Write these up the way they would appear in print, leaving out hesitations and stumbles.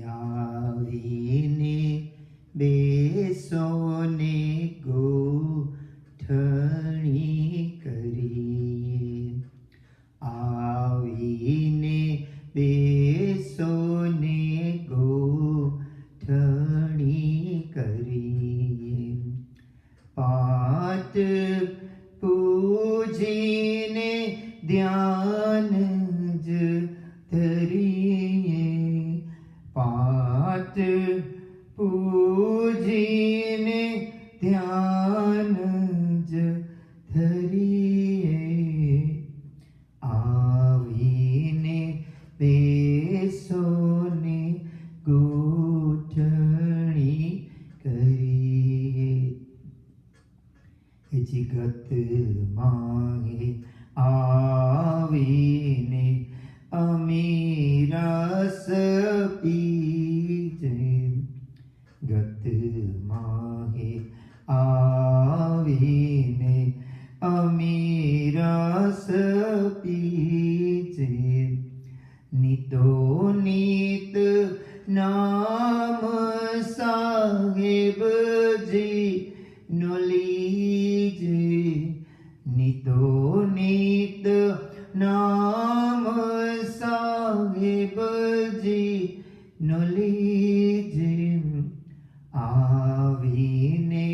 આવીને બેસો ને ગોઠણી કરીએ. આવીને બેસો ને ગોઠણી કરીએ. પાઠ પૂજીને ધ્યાન જ ધરીએ. પાઠ પૂજીને ધ્યાન જ ધરીએ. આવીને બેસો ને ગોઠણી કરીએ. જગત માંગે આવીને અમે રસ પીજે. ગત માંગે આવીને અમે રસ પીજે. નિતો નિત નામ સાહેબજી નો લીજે. નિતો નિત નામ સાહેબજી નો લીજે. આવીને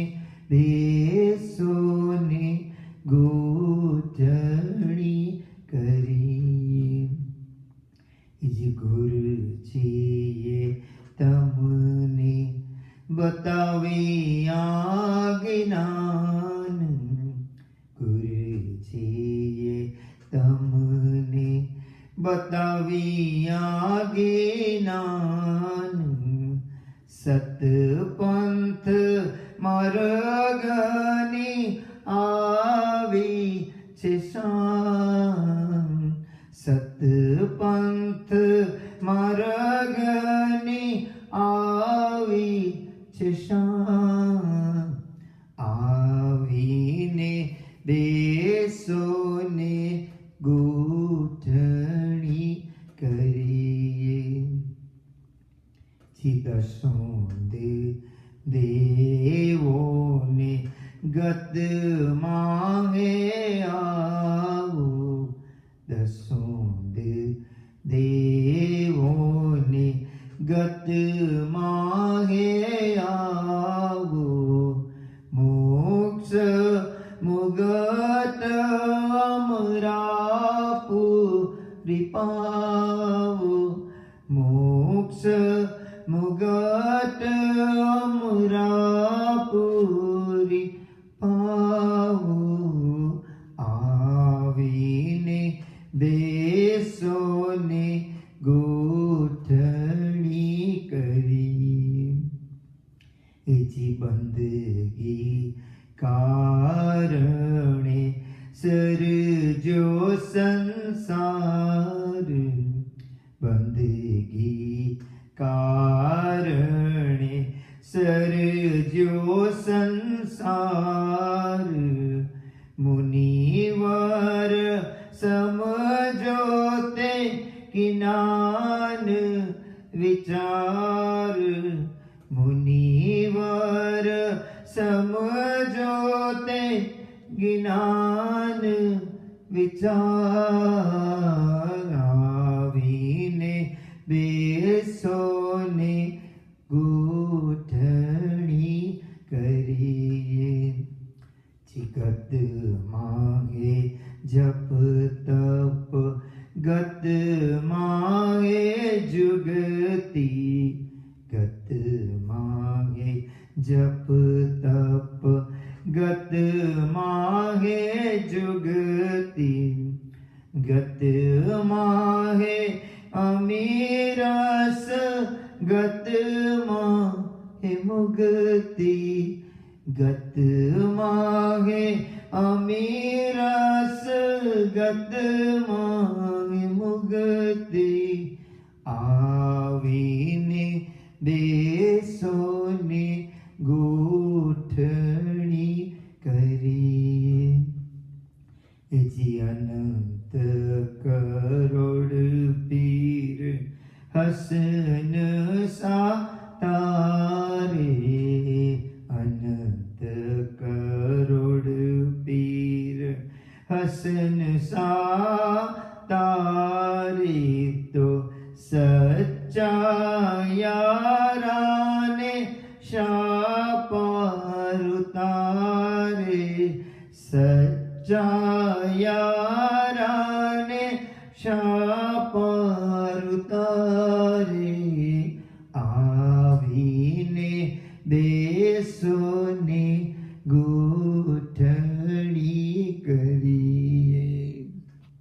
બેસો ને ગોઠણી કરીએ. ગુરુજીએ તમને બતાવી આ જ્ઞાન. ગુરુજીએ તમને બતાવી આ જ્ઞાન. સતપંથ માર્ગની આવી છે શાન. સતપંથ માર્ગની આવી છે શાન. આવીને બેસો ને ગોઠણી કરીએ. દેવોને ગત માંગે આવો. દેવોને ગત માંગે આવો. મોક્ષ મુગત અમરા પૂરી પાવો. મોક્ષ મુગત અમરા પૂરી પાવો. આવીને બેસો ને ગોઠણી કરી. એજી બંદગી કારણે સર્જો સંસાર. બંદગી કારણે સર્જો સંસાર. મુનિવર સમજો તે જ્ઞાન વિચાર. મુનિવર સમજો તે જ્ઞાન વિચાર. આવીને બેસો ને ગોઠણી કરીએ. જગત માંગે જપ તપ. ગત માંગે જુગતી. ગત માંગે જપ તપ. ગત માંગે જુગતી. ગત માંગે અમીરસ. ગત માંગે મુક્તિ. ગત માંગે અમીરસ. ગત માંગે મુક્તિ. આવીને બેસો ને ગોઠણી કરીએ. જી અનંત કરોડ પીર હસે હસન સા તારે અનંત કરોડ પીર હસન સા તારે તો સચ્ચા યારાને શા પાર ઉતારે સચ્ચા